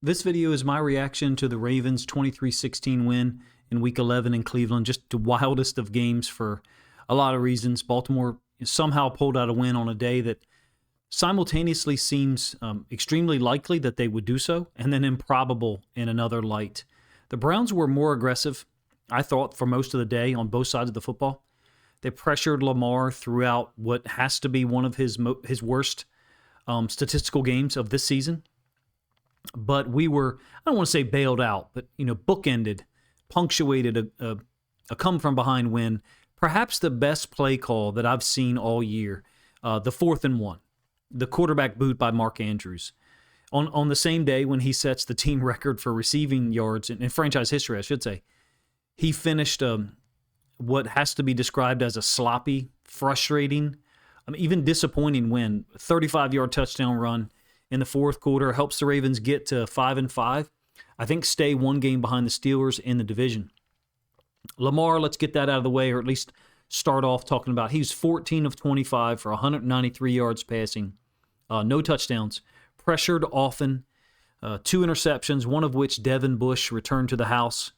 This video is my reaction to the Ravens' 23-16 win in Week 11 in Cleveland. Just the wildest of games for a lot of reasons. Baltimore somehow pulled out a win on a day that simultaneously seems extremely likely that they would do so, and then improbable in another light. The Browns were more aggressive, I thought, for most of the day on both sides of the football. They pressured Lamar throughout what has to be one of his worst statistical games of this season. But we were, I don't want to say bailed out, but, bookended, punctuated a come-from-behind win. Perhaps the best play call that I've seen all year, the 4th and 1, the quarterback boot by Mark Andrews. On the same day when he sets the team record for receiving yards in franchise history, I should say, he finished what has to be described as a sloppy, frustrating, even disappointing win. 35-yard touchdown run in the fourth quarter helps the Ravens get to 5-5. I think stay one game behind the Steelers in the division. Lamar, let's get that out of the way, or at least start off talking about he's 14 of 25 for 193 yards passing, no touchdowns, pressured often, 2 interceptions, one of which Devin Bush returned to the house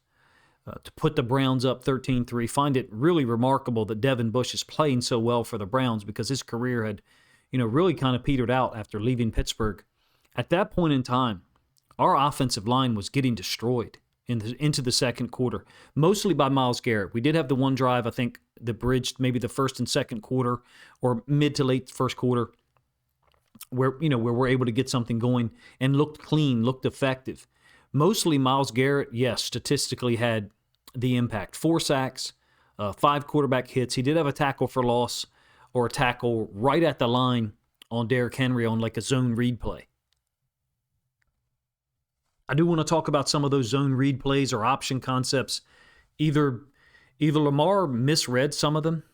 to put the Browns up 13-3. Find it really remarkable that Devin Bush is playing so well for the Browns because his career had really kind of petered out after leaving Pittsburgh. At that point in time, our offensive line was getting destroyed into the second quarter, mostly by Myles Garrett. We did have the one drive, I think, that bridged maybe the first and second quarter or mid to late first quarter where we're able to get something going and looked clean, looked effective. Mostly Myles Garrett, yes, statistically had the impact. 4 sacks, 5 quarterback hits. He did have a tackle for loss or a tackle right at the line on Derrick Henry on like a zone read play. I do want to talk about some of those zone read plays or option concepts. Either Lamar misread some of them,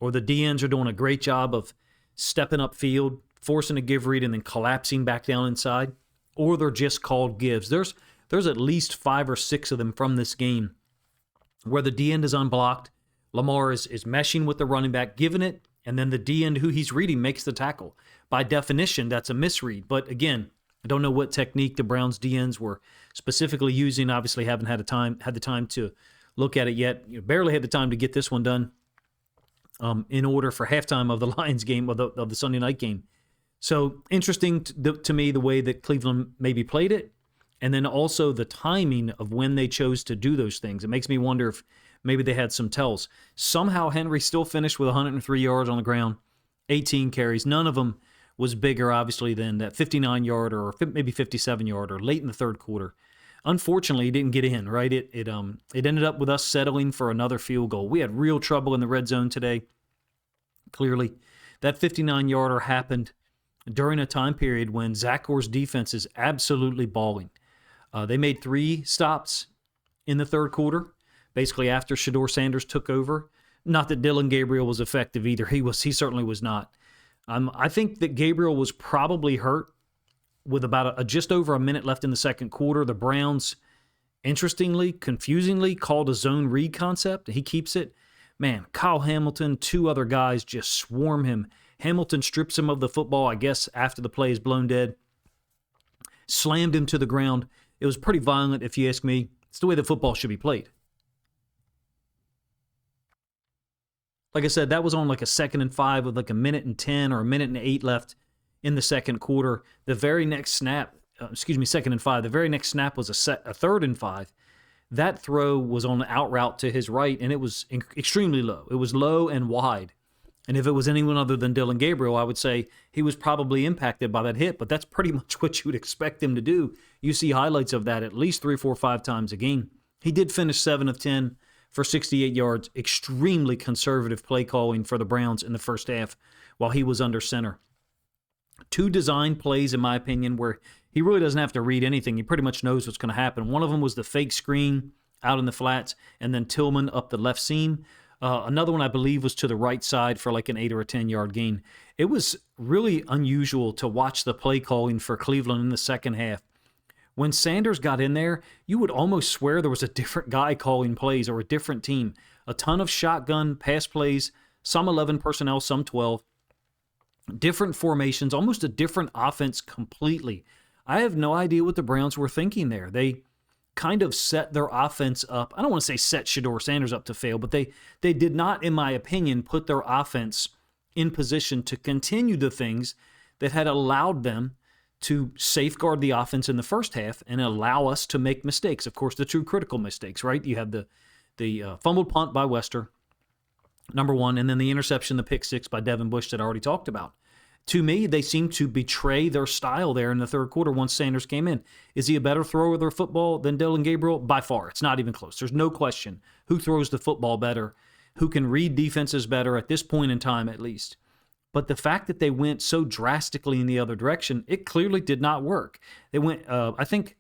or the DNs are doing a great job of stepping up field, forcing a give read, and then collapsing back down inside, or they're just called gives. There's at least 5 or 6 of them from this game where the DN is unblocked. Lamar is meshing with the running back, giving it, and then the DN who he's reading makes the tackle. By definition, that's a misread. But again, I don't know what technique the Browns DNs were specifically using. Obviously, haven't had the time to look at it yet. Barely had the time to get this one done in order for halftime of the Lions game, of the Sunday night game. So interesting to me the way that Cleveland maybe played it, and then also the timing of when they chose to do those things. It makes me wonder if maybe they had some tells. Somehow Henry still finished with 103 yards on the ground, 18 carries. None of them was bigger, obviously, than that 59-yarder or maybe 57-yarder late in the third quarter. Unfortunately, he didn't get in, right? It ended up with us settling for another field goal. We had real trouble in the red zone today, clearly. That 59-yarder happened during a time period when Zach Orr's defense is absolutely balling. They made 3 stops in the third quarter, basically after Shedeur Sanders took over. Not that Dillon Gabriel was effective either. He certainly was not. I think that Gabriel was probably hurt with about just over a minute left in the second quarter. The Browns, interestingly, confusingly, called a zone read concept. He keeps it. Man, Kyle Hamilton, 2 other guys just swarm him. Hamilton strips him of the football, I guess, after the play is blown dead. Slammed him to the ground. It was pretty violent, if you ask me. It's the way the football should be played. Like I said, that was on like a 2nd and 5 with like a minute and 10 or a minute and 8 left in the second quarter. The very next snap, 2nd and 5, the very next snap was a 3rd and 5. That throw was on the out route to his right, and it was extremely low. It was low and wide. And if it was anyone other than Dillon Gabriel, I would say he was probably impacted by that hit, but that's pretty much what you would expect him to do. You see highlights of that at least 3, 4, 5 times a game. He did finish 7 of 10 for 68 yards. Extremely conservative play calling for the Browns in the first half while he was under center. 2 design plays, in my opinion, where he really doesn't have to read anything. He pretty much knows what's going to happen. One of them was the fake screen out in the flats, and then Tillman up the left seam. Another one, I believe, was to the right side for like an 8 or a 10-yard gain. It was really unusual to watch the play calling for Cleveland in the second half. When Sanders got in there, you would almost swear there was a different guy calling plays or a different team. A ton of shotgun pass plays, some 11 personnel, some 12. Different formations, almost a different offense completely. I have no idea what the Browns were thinking there. They kind of set their offense up. I don't want to say set Shedeur Sanders up to fail, but they did not, in my opinion, put their offense in position to continue the things that had allowed them to safeguard the offense in the first half and allow us to make mistakes. Of course, the true critical mistakes, right? You have the fumbled punt by Wester, number one, and then the interception, the pick six by Devin Bush that I already talked about. To me, they seemed to betray their style there in the third quarter once Sanders came in. Is he a better thrower of their football than Dillon Gabriel? By far. It's not even close. There's no question who throws the football better, who can read defenses better at this point in time at least. But the fact that they went so drastically in the other direction, it clearly did not work. They went, I think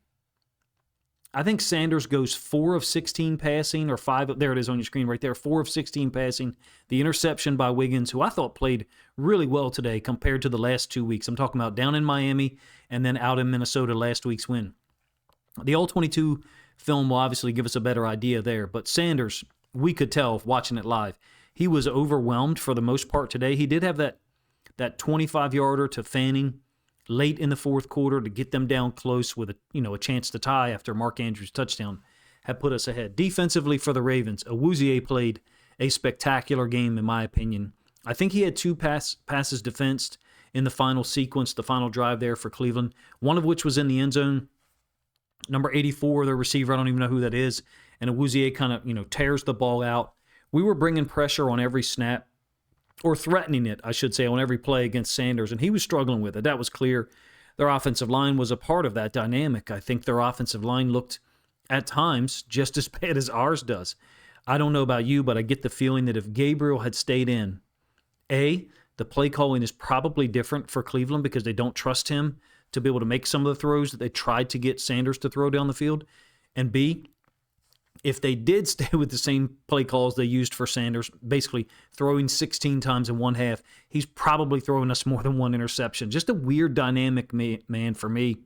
Sanders goes 4 of 16 passing, or 5, there it is on your screen right there, 4 of 16 passing. The interception by Wiggins, who I thought played really well today compared to the last 2 weeks. I'm talking about down in Miami and then out in Minnesota last week's win. The All-22 film will obviously give us a better idea there, but Sanders, we could tell watching it live, he was overwhelmed for the most part today. He did have that 25-yarder to Fanning late in the fourth quarter to get them down close with a chance to tie after Mark Andrews' touchdown had put us ahead. Defensively for the Ravens, Awuzie played a spectacular game in my opinion. I think he had 2 passes defensed in the final sequence, the final drive there for Cleveland, one of which was in the end zone. Number 84, the receiver, I don't even know who that is, and Awuzie kind of tears the ball out. We were bringing pressure on every snap, or threatening it, I should say, on every play against Sanders, and he was struggling with it. That was clear. Their offensive line was a part of that dynamic. I think their offensive line looked, at times, just as bad as ours does. I don't know about you, but I get the feeling that if Gabriel had stayed in, A, the play calling is probably different for Cleveland because they don't trust him to be able to make some of the throws that they tried to get Sanders to throw down the field, and B, if they did stay with the same play calls they used for Sanders, basically throwing 16 times in one half, he's probably throwing us more than one interception. Just a weird dynamic, man, for me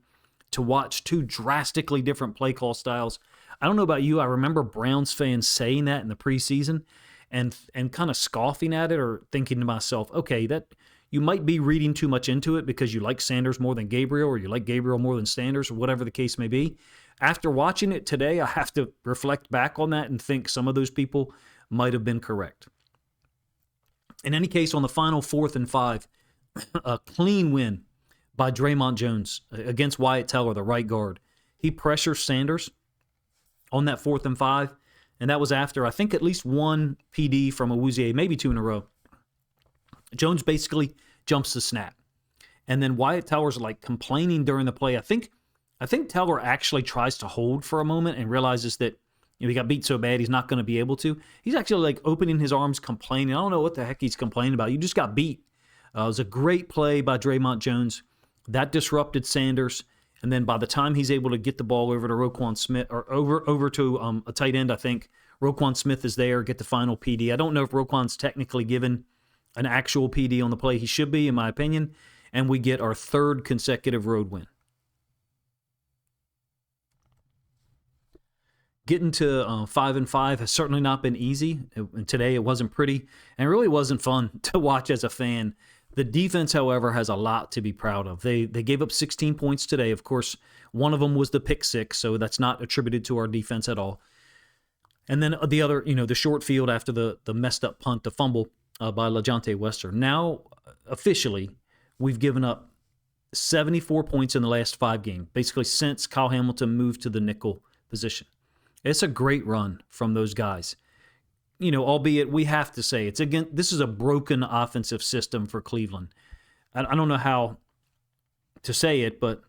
to watch 2 drastically different play call styles. I don't know about you. I remember Browns fans saying that in the preseason and kind of scoffing at it or thinking to myself, okay, that you might be reading too much into it because you like Sanders more than Gabriel or you like Gabriel more than Sanders or whatever the case may be. After watching it today, I have to reflect back on that and think some of those people might have been correct. In any case, on the final 4th and 5, a clean win by Draymond Jones against Wyatt Teller, the right guard. He pressures Sanders on that 4th and 5, and that was after, I think, at least 1 PD from Awuzie, maybe 2 in a row. Jones basically jumps the snap. And then Wyatt Teller's like complaining during the play. I think Teller actually tries to hold for a moment and realizes that he got beat so bad he's not going to be able to. He's actually like opening his arms complaining. I don't know what the heck he's complaining about. You just got beat. It was a great play by Draymond Jones. That disrupted Sanders. And then by the time he's able to get the ball over to Roquan Smith, or over to a tight end, I think Roquan Smith is there, get the final PD. I don't know if Roquan's technically given an actual PD on the play. He should be, in my opinion. And we get our 3rd consecutive road win. Getting to 5-5 has certainly not been easy. And today it wasn't pretty, and it really wasn't fun to watch as a fan. The defense, however, has a lot to be proud of. They gave up 16 points today. Of course, one of them was the pick six, so that's not attributed to our defense at all. And then the other, the short field after the messed up punt, the fumble by LaJohntay Wester. Now, officially, we've given up 74 points in the last 5 games, basically since Kyle Hamilton moved to the nickel position. It's a great run from those guys. Albeit we have to say this is a broken offensive system for Cleveland. I don't know how to say it, but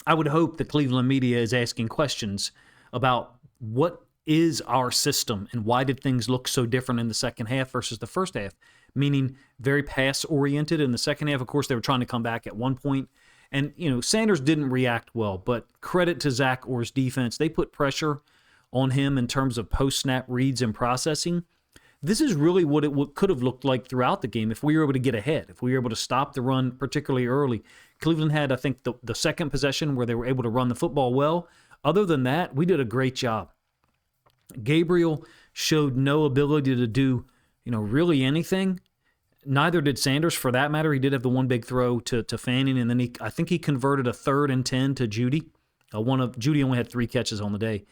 I would hope the Cleveland media is asking questions about what is our system and why did things look so different in the second half versus the first half, meaning very pass-oriented in the second half. Of course, they were trying to come back at one point. And, Sanders didn't react well, but credit to Zach Orr's defense. They put pressure on him in terms of post-snap reads and processing. This is really what it could have looked like throughout the game if we were able to get ahead, if we were able to stop the run particularly early. Cleveland had, I think, the second possession where they were able to run the football well. Other than that, we did a great job. Gabriel showed no ability to do, really anything. Neither did Sanders, for that matter. He did have the one big throw to Fanning, and then I think he converted a 3rd and 10 to Judy. Judy only had 3 catches on the day.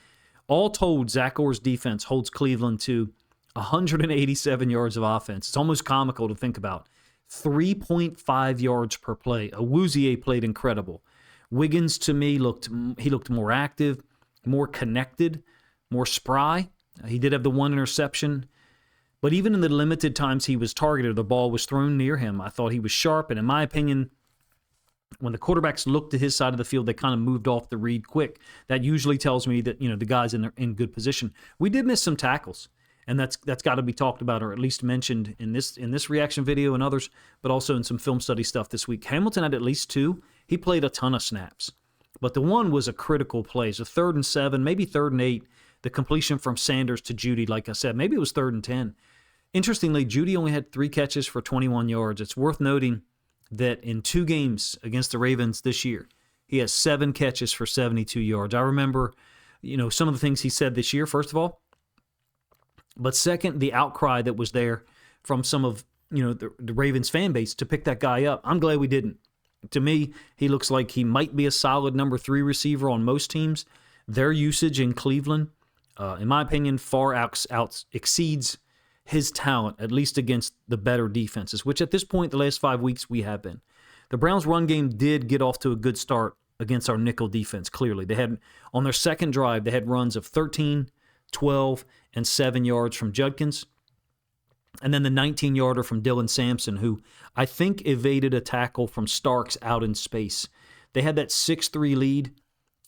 All told, Zach Orr's defense holds Cleveland to 187 yards of offense. It's almost comical to think about. 3.5 yards per play. Awuzie played incredible. Wiggins, to me, looked more active, more connected, more spry. He did have the 1 interception. But even in the limited times he was targeted, the ball was thrown near him. I thought he was sharp, and in my opinion, when the quarterbacks looked to his side of the field, they kind of moved off the read quick. That usually tells me that the guy's in good position. We did miss some tackles, and that's got to be talked about, or at least mentioned in this reaction video and others, but also in some film study stuff this week. Hamilton had at least 2. He played a ton of snaps, but the one was a critical play. It's a 3rd and 7, maybe 3rd and 8. The completion from Sanders to Judy, like I said, maybe it was 3rd and 10. Interestingly, Judy only had 3 catches for 21 yards. It's worth noting that in 2 games against the Ravens this year, he has 7 catches for 72 yards. I remember, some of the things he said this year, first of all. But second, the outcry that was there from some of, the Ravens fan base to pick that guy up. I'm glad we didn't. To me, he looks like he might be a solid number 3 receiver on most teams. Their usage in Cleveland, in my opinion, far exceeds his talent, at least against the better defenses, which at this point, the last 5 weeks, we have been. The Browns' run game did get off to a good start against our nickel defense, clearly. They had, on their second drive, they had runs of 13, 12, and 7 yards from Judkins, and then the 19-yarder from Dylan Sampson, who I think evaded a tackle from Starks out in space. They had that 6-3 lead.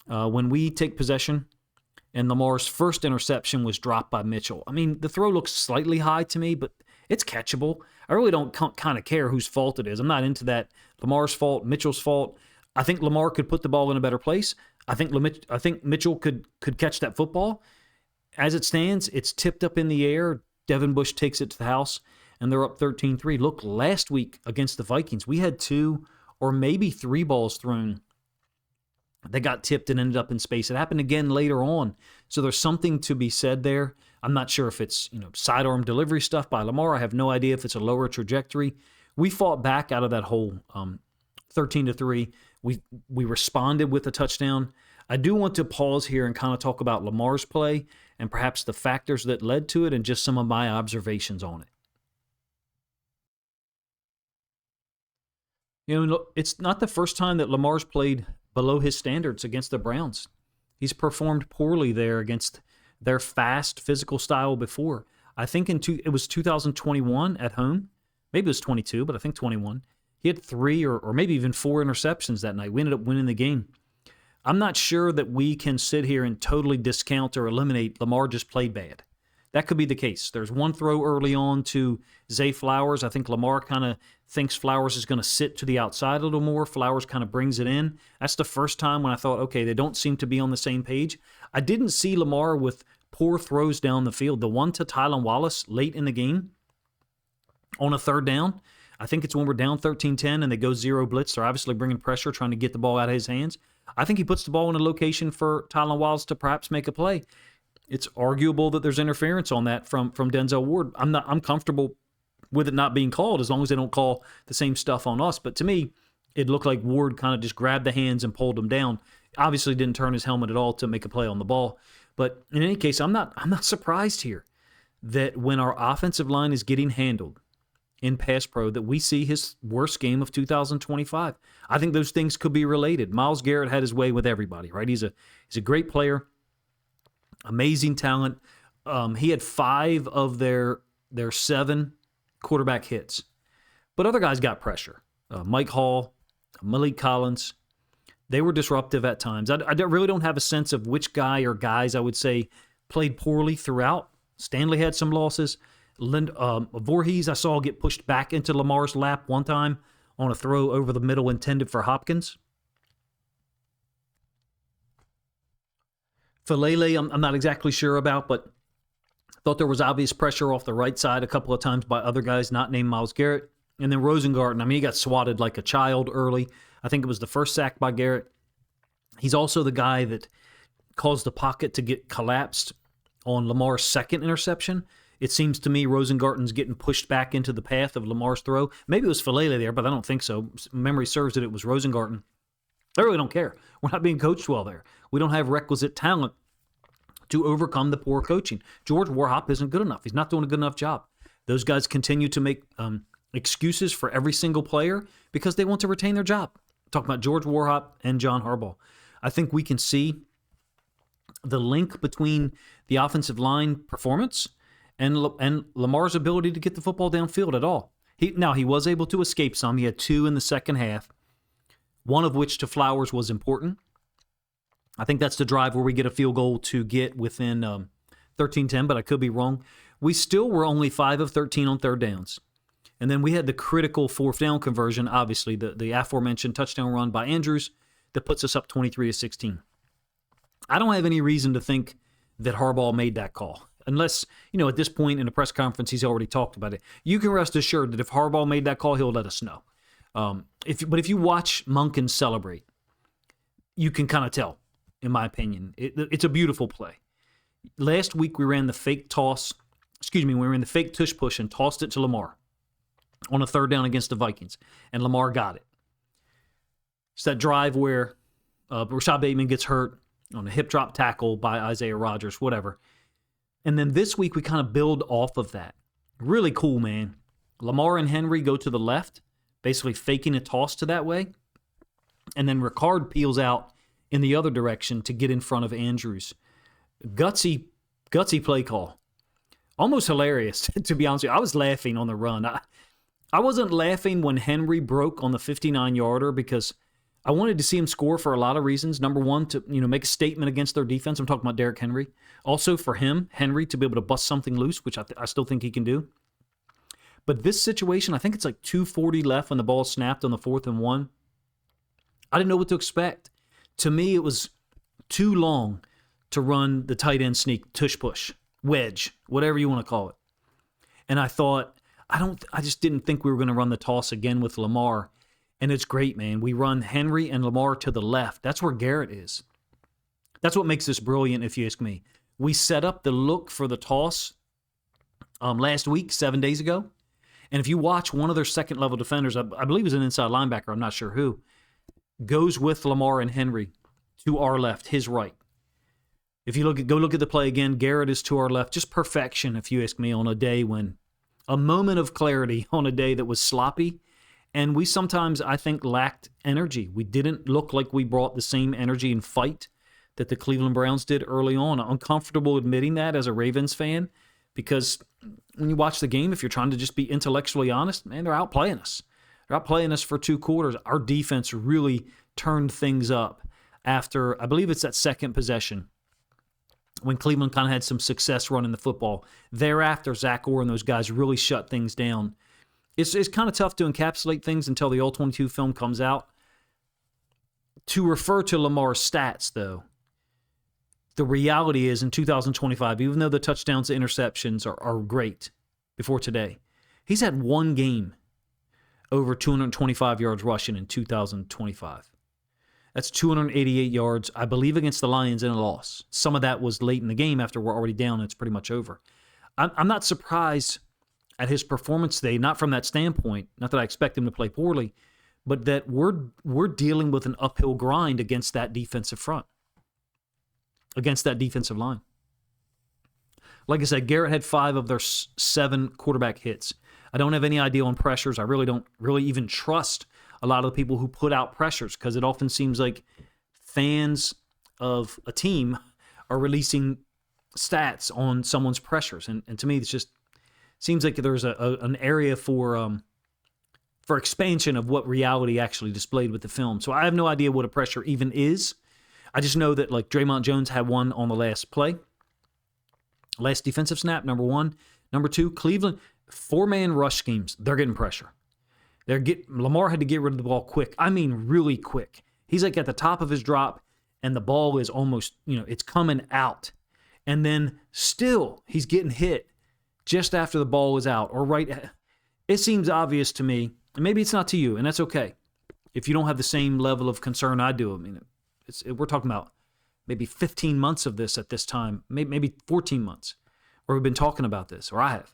When we take possession, and Lamar's first interception was dropped by Mitchell. I mean, the throw looks slightly high to me, but it's catchable. I really don't kind of care whose fault it is. I'm not into that. Lamar's fault, Mitchell's fault. I think Lamar could put the ball in a better place. I think Mitchell could catch that football. As it stands, it's tipped up in the air. Devin Bush takes it to the house, and they're up 13-3. Look, last week against the Vikings, we had 2 or maybe 3 balls thrown. They got tipped and ended up in space. It happened again later on. So there's something to be said there. I'm not sure if it's sidearm delivery stuff by Lamar. I have no idea if it's a lower trajectory. We fought back out of that hole 13-3. We responded with a touchdown. I do want to pause here and kind of talk about Lamar's play and perhaps the factors that led to it and just some of my observations on it. It's not the first time that Lamar's played below his standards against the Browns. He's performed poorly there against their fast physical style before. I think it was 2021 at home. Maybe it was 22, but I think 21. He had 3 or maybe even 4 interceptions that night. We ended up winning the game. I'm not sure that we can sit here and totally discount or eliminate Lamar just played bad. That could be the case. There's one throw early on to Zay Flowers. I think Lamar kind of thinks Flowers is going to sit to the outside a little more. Flowers kind of brings it in. That's the first time when I thought, okay, they don't seem to be on the same page. I didn't see Lamar with poor throws down the field. The one to Tylan Wallace late in the game on a 3rd down, I think it's when we're down 13-10 and they go 0 blitz. They're obviously bringing pressure, trying to get the ball out of his hands. I think he puts the ball in a location for Tylan Wallace to perhaps make a play. It's arguable that there's interference on that from Denzel Ward. I'm comfortable with it not being called as long as they don't call the same stuff on us. But to me, it looked like Ward kind of just grabbed the hands and pulled him down. Obviously didn't turn his helmet at all to make a play on the ball. But in any case, I'm not surprised here that when our offensive line is getting handled in pass pro, that we see his worst game of 2025. I think those things could be related. Myles Garrett had his way with everybody, right? He's a great player, amazing talent. He had 5 of their 7 quarterback hits. But other guys got pressure. Mike Hall, Malik Collins, they were disruptive at times. I really don't have a sense of which guy or guys I would say played poorly throughout. Stanley had some losses. Voorhees I saw get pushed back into Lamar's lap one time on a throw over the middle intended for Hopkins. Falele, I'm not exactly sure about, but thought there was obvious pressure off the right side a couple of times by other guys not named Myles Garrett. And then Rosengarten, he got swatted like a child early. I think it was the first sack by Garrett. He's also the guy that caused the pocket to get collapsed on Lamar's second interception. It seems to me Rosengarten's getting pushed back into the path of Lamar's throw. Maybe it was Falele there, but I don't think so. Memory serves that it was Rosengarten. I really don't care. We're not being coached well there. We don't have requisite talent to overcome the poor coaching. George Warhop isn't good enough. He's not doing a good enough job. Those guys continue to make excuses for every single player because they want to retain their job. Talking about George Warhop and John Harbaugh. I think we can see the link between the offensive line performance and Lamar's ability to get the football downfield at all. He was able to escape some. He had 2 in the second half, one of which to Flowers was important. I think that's the drive where we get a field goal to get within 13-10, but I could be wrong. We still were only 5 of 13 on third downs. And then we had the critical fourth down conversion, obviously, the aforementioned touchdown run by Andrews that puts us up 23-16. I don't have any reason to think that Harbaugh made that call. Unless, at this point in the press conference, he's already talked about it. You can rest assured that if Harbaugh made that call, he'll let us know. But if you watch Monken celebrate, you can kind of tell, in my opinion. It's a beautiful play. Last week, we ran the fake tush push and tossed it to Lamar on a third down against the Vikings, and Lamar got it. It's that drive where Rashad Bateman gets hurt on a hip drop tackle by Isaiah Rodgers, whatever. And then this week, we kind of build off of that. Really cool, man. Lamar and Henry go to the left, basically faking a toss to that way. And then Ricard peels out in the other direction to get in front of Andrews. Gutsy play call. Almost hilarious, to be honest with you. I was laughing on the run. I wasn't laughing when Henry broke on the 59-yarder because I wanted to see him score for a lot of reasons. Number one, to make a statement against their defense. I'm talking about Derrick Henry. Also for him, Henry, to be able to bust something loose, which I still think he can do. But this situation, I think it's like 2:40 left when the ball snapped on the 4th and 1. I didn't know what to expect. To me, it was too long to run the tight end sneak, tush push, wedge, whatever you want to call it. And I thought, I just didn't think we were going to run the toss again with Lamar. And it's great, man. We run Henry and Lamar to the left. That's where Garrett is. That's what makes this brilliant, if you ask me. We set up the look for the toss last week, 7 days ago. And if you watch one of their second-level defenders, I believe it was an inside linebacker, I'm not sure who, goes with Lamar and Henry to our left, his right. If you go look at the play again, Garrett is to our left. Just perfection, if you ask me, on a moment of clarity on a day that was sloppy. And we sometimes, I think, lacked energy. We didn't look like we brought the same energy and fight that the Cleveland Browns did early on. I'm uncomfortable admitting that as a Ravens fan because when you watch the game, if you're trying to just be intellectually honest, man, they're outplaying us. They're outplaying us for 2 quarters. Our defense really turned things up after, I believe it's that second possession, when Cleveland kind of had some success running the football. Thereafter, Zach Orr and those guys really shut things down. It's kind of tough to encapsulate things until the All-22 film comes out. To refer to Lamar's stats, though, the reality is in 2025, even though the touchdowns to interceptions are great before today, he's had 1 game over 225 yards rushing in 2025. That's 288 yards, I believe, against the Lions in a loss. Some of that was late in the game after we're already down and it's pretty much over. I'm not surprised at his performance today, not from that standpoint, not that I expect him to play poorly, but that we're dealing with an uphill grind against that defensive front, against that defensive line. Like I said, Garrett had 5 of their 7 quarterback hits. I don't have any idea on pressures. I really don't even trust a lot of the people who put out pressures because it often seems like fans of a team are releasing stats on someone's pressures. And to me, it's just seems like there's an area for expansion of what reality actually displayed with the film. So I have no idea what a pressure even is. I just know that like Draymond Jones had one on the last play, last defensive snap, number 1. Number 2, Cleveland, 4-man rush schemes. They're getting pressure. Lamar had to get rid of the ball quick. I mean, really quick. He's like at the top of his drop, and the ball is almost, it's coming out. And then still, he's getting hit just after the ball is out or right. It seems obvious to me, and maybe it's not to you, and that's okay. If you don't have the same level of concern I do, I mean, we're talking about maybe 15 months of this at this time, maybe 14 months. or we've been talking about this, or I have.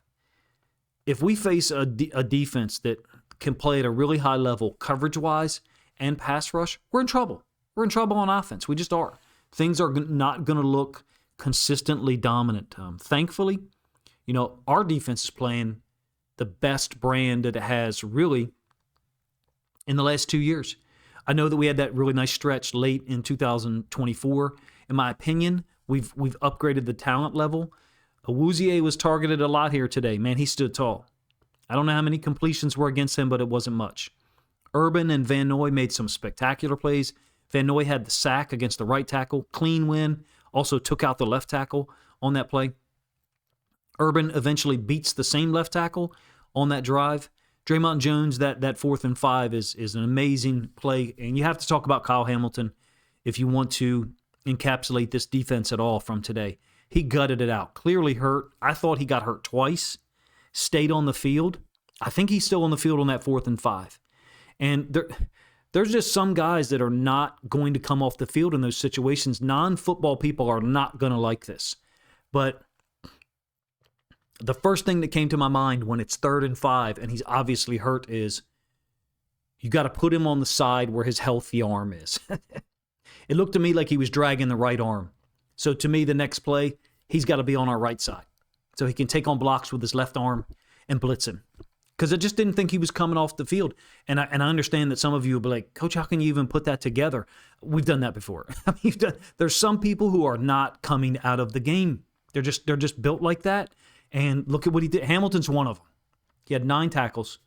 If we face a defense that can play at a really high level coverage-wise and pass rush, we're in trouble. We're in trouble on offense. We just are. Things are not going to look consistently dominant. Thankfully, our defense is playing the best brand that it has really in the last 2 years. I know that we had that really nice stretch late in 2024. In my opinion, we've upgraded the talent level. Awuzie was targeted a lot here today. Man, he stood tall. I don't know how many completions were against him, but it wasn't much. Urban and Van Noy made some spectacular plays. Van Noy had the sack against the right tackle. Clean win. Also took out the left tackle on that play. Urban eventually beats the same left tackle on that drive. Draymond Jones, that 4th and 5 is an amazing play. And you have to talk about Kyle Hamilton if you want to encapsulate this defense at all from today. He gutted it out. Clearly hurt. I thought he got hurt twice. Stayed on the field. I think he's still on the field on that 4th and 5. And there's just some guys that are not going to come off the field in those situations. Non-football people are not going to like this. But the first thing that came to my mind when it's 3rd and 5 and he's obviously hurt is you got to put him on the side where his healthy arm is. It looked to me like he was dragging the right arm. So to me, the next play, he's got to be on our right side so he can take on blocks with his left arm and blitz him. Because I just didn't think he was coming off the field. And I understand that some of you will be like, Coach, how can you even put that together? We've done that before. There's some people who are not coming out of the game. They're just built like that. And look at what he did. Hamilton's one of them. He had 9 tackles,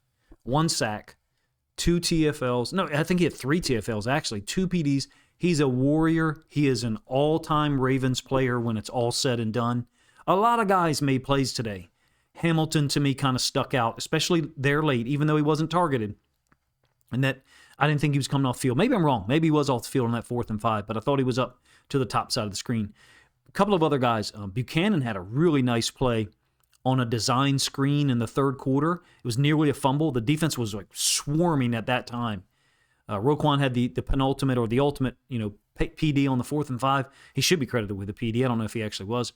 1 sack, 2 TFLs. No, I think he had 3 TFLs, actually, 2 PDs. He's a warrior. He is an all-time Ravens player when it's all said and done. A lot of guys made plays today. Hamilton, to me, kind of stuck out, especially there late, even though he wasn't targeted. And that I didn't think he was coming off field. Maybe I'm wrong. Maybe he was off the field on that 4th and 5, but I thought he was up to the top side of the screen. A couple of other guys. Buchanan had a really nice play on a design screen in the 3rd quarter. It was nearly a fumble. The defense was like swarming at that time. Roquan had the penultimate or the ultimate, PD on the 4th and 5. He should be credited with the PD. I don't know if he actually was.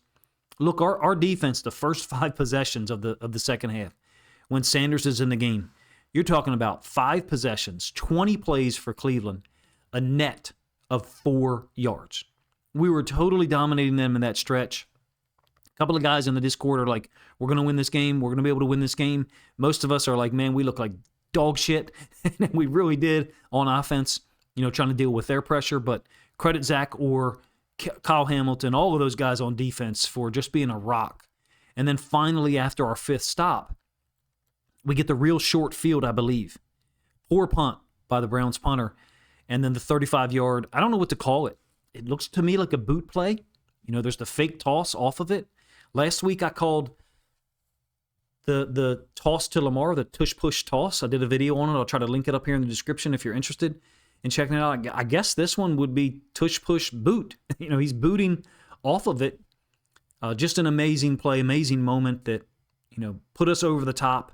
Look, our defense, the first 5 possessions of the second half, when Sanders is in the game, you're talking about 5 possessions, 20 plays for Cleveland, a net of 4 yards. We were totally dominating them in that stretch. A couple of guys in the Discord are like, we're going to win this game. We're going to be able to win this game. Most of us are like, man, we look like dog shit. And we really did on offense, trying to deal with their pressure. But credit Zach Orr, Kyle Hamilton, all of those guys on defense for just being a rock. And then finally, after our 5th stop, we get the real short field, I believe. Poor punt by the Browns punter. And then the 35-yard, I don't know what to call it. It looks to me like a boot play. There's the fake toss off of it. Last week I called the toss to Lamar, the tush-push toss. I did a video on it. I'll try to link it up here in the description if you're interested in checking it out. I guess this one would be tush-push boot. He's booting off of it. Just an amazing play, amazing moment that, put us over the top.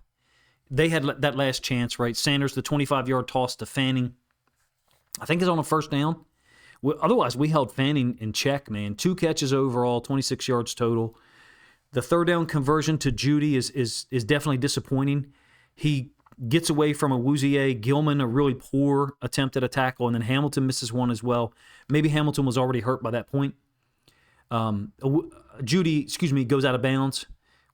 They had that last chance, right? Sanders, the 25-yard toss to Fanning. I think it's on a 1st down. Otherwise, we held Fanning in check, man. 2 catches overall, 26 yards total. The 3rd down conversion to Judy is definitely disappointing. He gets away from Awuzie. Gilman, a really poor attempt at a tackle, and then Hamilton misses one as well. Maybe Hamilton was already hurt by that point. Judy, goes out of bounds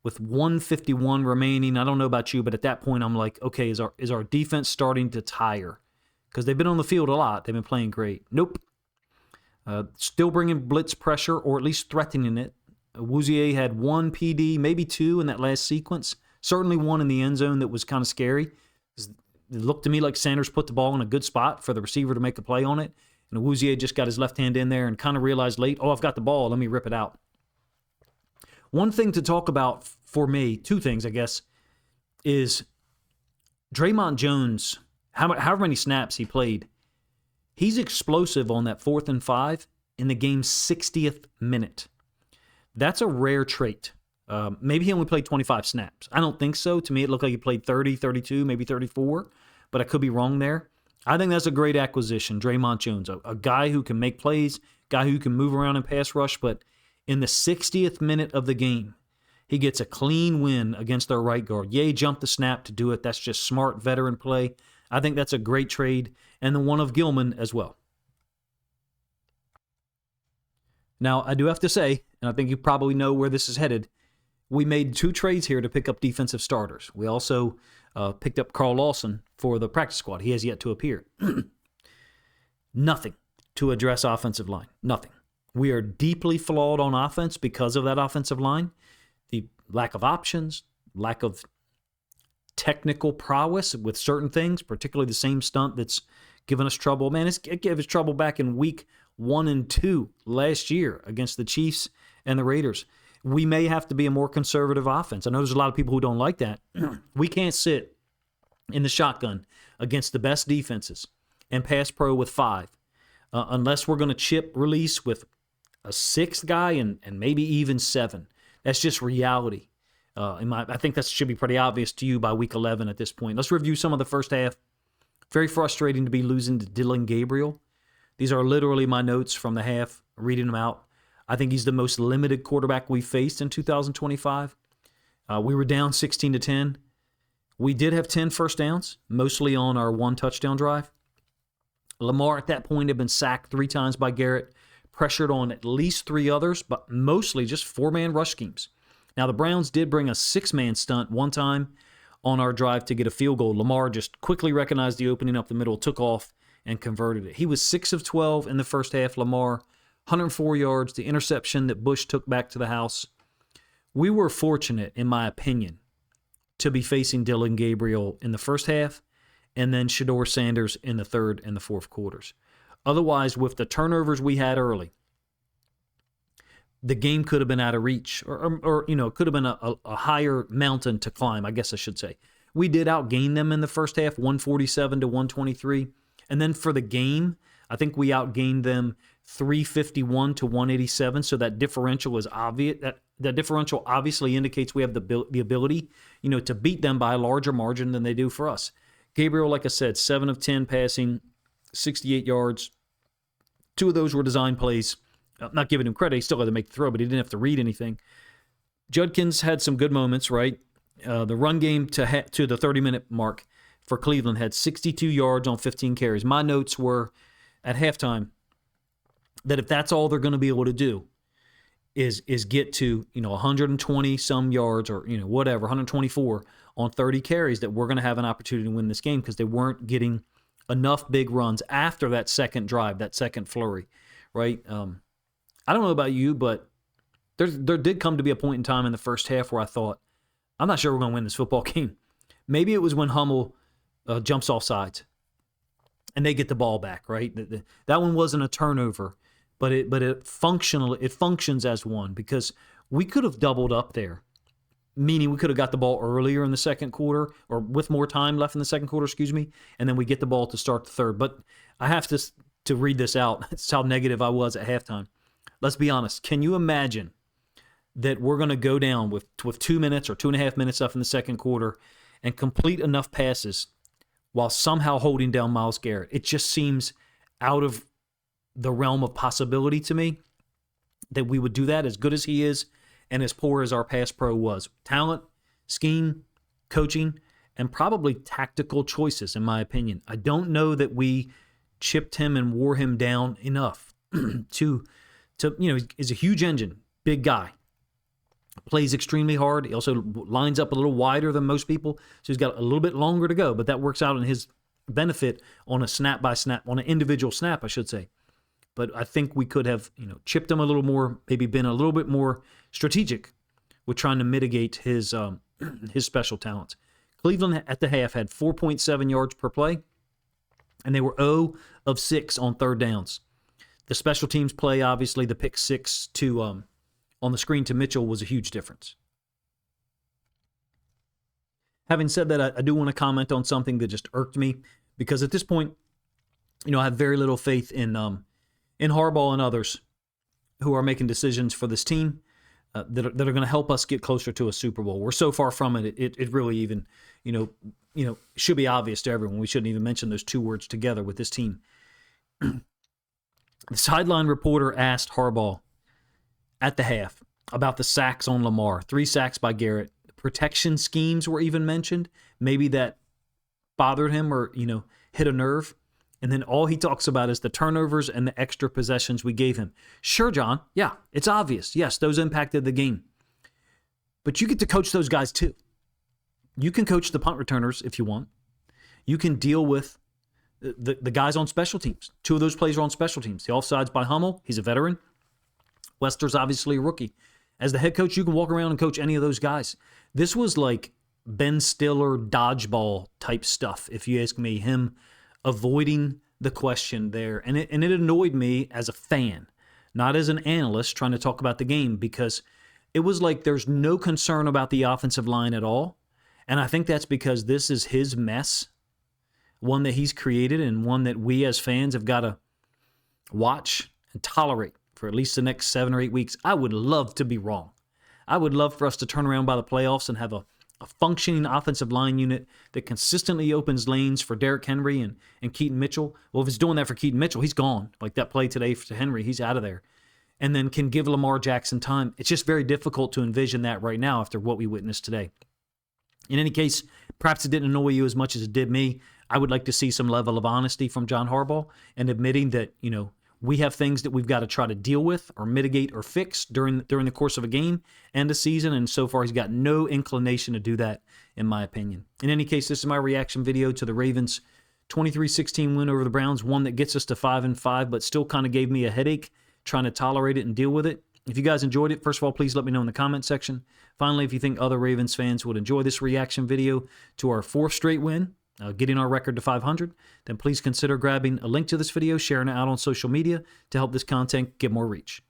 with 1:51 remaining. I don't know about you, but at that point I'm like, okay, is our defense starting to tire? Because they've been on the field a lot. They've been playing great. Nope. Still bringing blitz pressure, or at least threatening it. Awuzie had 1 PD, maybe 2 in that last sequence. Certainly 1 in the end zone that was kind of scary. It looked to me like Sanders put the ball in a good spot for the receiver to make a play on it. And Awuzie just got his left hand in there and kind of realized late, I've got the ball, let me rip it out. One thing to talk about for me, 2 things, I guess, is Draymond Jones, however many snaps he played, he's explosive on that 4th and 5 in the game's 60th minute. That's a rare trait. Maybe he only played 25 snaps. I don't think so. To me, it looked like he played 30, 32, maybe 34, but I could be wrong there. I think that's a great acquisition, Draymond Jones, a guy who can make plays, guy who can move around and pass rush, but in the 60th minute of the game, He gets a clean win against their right guard. Yay, jump the snap to do it. That's just smart veteran play. I think that's a great trade, and the one of Gilman as well. Now, I do have to say, and I think you probably know where this is headed, we made 2 trades here to pick up defensive starters. We also picked up Carl Lawson for the practice squad. He has yet to appear. Nothing to address offensive line. Nothing. We are deeply flawed on offense because of that offensive line. The lack of options, lack of technical prowess with certain things, particularly the same stunt that's given us trouble. Man, it gave us trouble back in week 1 and 2 last year against the Chiefs and the Raiders. We may have to be a more conservative offense. I know there's a lot of people who don't like that. We can't sit in the shotgun against the best defenses and pass pro with 5 unless we're going to chip release with a 6th guy and maybe even 7. That's just reality. I think that should be pretty obvious to you by week 11 at this point. Let's review some of the first half. Very frustrating to be losing to Dylan Gabriel. These are literally my notes from the half, reading them out. I think he's the most limited quarterback we faced in 2025. We were down 16-10. We did have 10 first downs, mostly on our 1 touchdown drive. Lamar at that point had been sacked 3 times by Garrett, pressured on at least 3 others, but mostly just 4-man rush schemes. Now, the Browns did bring a 6-man stunt one time on our drive to get a field goal. Lamar just quickly recognized the opening up the middle, took off, and converted it. He was 6 of 12 in the first half. Lamar, 104 yards, the interception that Bush took back to the house. We were fortunate, in my opinion, to be facing Dylan Gabriel in the first half and then Shedeur Sanders in the third and the fourth quarters. Otherwise, with the turnovers we had early, the game could have been out of reach or could have been a higher mountain to climb, I guess I should say. We did outgain them in the first half, 147 to 123. And then for the game, I think we outgained them 351 to 187. So that differential is obvious. That differential obviously indicates we have the ability, to beat them by a larger margin than they do for us. Gabriel, like I said, 7 of 10 passing, 68 yards. 2 of those were design plays. I'm not giving him credit. He still had to make the throw, but he didn't have to read anything. Judkins had some good moments, right? The run game to the 30-minute mark for Cleveland had 62 yards on 15 carries. My notes were at halftime that if that's all they're going to be able to do is get to 120 some yards or whatever, 124 on 30 carries, that we're going to have an opportunity to win this game because they weren't getting enough big runs after that second drive, that second flurry, right? I don't know about you, but there did come to be a point in time in the first half where I thought, I'm not sure we're going to win this football game. Maybe it was when Hummel jumps off sides and they get the ball back, right? That one wasn't a turnover, but it functions as one because we could have doubled up there, meaning we could have got the ball earlier in the second quarter or with more time left in the second quarter, and then we get the ball to start the third. But I have to read this out. It's how negative I was at halftime. Let's be honest. Can you imagine that we're going to go down with 2 minutes or 2.5 minutes left in the second quarter and complete enough passes while somehow holding down Myles Garrett? It just seems out of the realm of possibility to me that we would do that, as good as he is and as poor as our pass pro was. Talent, scheme, coaching, and probably tactical choices, in my opinion. I don't know that we chipped him and wore him down enough to he's a huge engine, big guy. Plays extremely hard. He also lines up a little wider than most people, so he's got a little bit longer to go, but that works out in his benefit on a snap-by-snap, on an individual snap, I should say. But I think we could have, chipped him a little more, maybe been a little bit more strategic with trying to mitigate his special talents. Cleveland at the half had 4.7 yards per play, and they were 0 of 6 on third downs. The special teams play, obviously, the pick 6 to on the screen to Mitchell was a huge difference. Having said that, I do want to comment on something that just irked me, because at this point, I have very little faith in Harbaugh and others who are making decisions for this team that are going to help us get closer to a Super Bowl. We're so far from it. It really even should be obvious to everyone. We shouldn't even mention those 2 words together with this team. The sideline reporter asked Harbaugh at the half, about the sacks on Lamar. 3 sacks by Garrett. Protection schemes were even mentioned. Maybe that bothered him or, hit a nerve. And then all he talks about is the turnovers and the extra possessions we gave him. Sure, John. Yeah, it's obvious. Yes, those impacted the game. But you get to coach those guys too. You can coach the punt returners if you want. You can deal with the guys on special teams. 2 of those plays are on special teams. The offsides by Hummel, he's a veteran. Wester's obviously a rookie. As the head coach, you can walk around and coach any of those guys. This was like Ben Stiller dodgeball type stuff, if you ask me. Him avoiding the question there. And it annoyed me as a fan, not as an analyst trying to talk about the game, because it was like there's no concern about the offensive line at all. And I think that's because this is his mess, one that he's created and one that we as fans have got to watch and tolerate for at least the next 7 or 8 weeks. I would love to be wrong. I would love for us to turn around by the playoffs and have a functioning offensive line unit that consistently opens lanes for Derrick Henry and Keaton Mitchell. Well, if it's doing that for Keaton Mitchell, he's gone. Like that play today to Henry, he's out of there. And then can give Lamar Jackson time. It's just very difficult to envision that right now after what we witnessed today. In any case, perhaps it didn't annoy you as much as it did me. I would like to see some level of honesty from John Harbaugh and admitting that, we have things that we've got to try to deal with or mitigate or fix during the course of a game and a season, and so far he's got no inclination to do that, in my opinion. In any case, this is my reaction video to the Ravens' 23-16 win over the Browns, one that gets us to 5-5, but still kind of gave me a headache trying to tolerate it and deal with it. If you guys enjoyed it, first of all, please let me know in the comment section. Finally, if you think other Ravens fans would enjoy this reaction video to our 4th straight win, getting our record to 500, then please consider grabbing a link to this video, sharing it out on social media to help this content get more reach.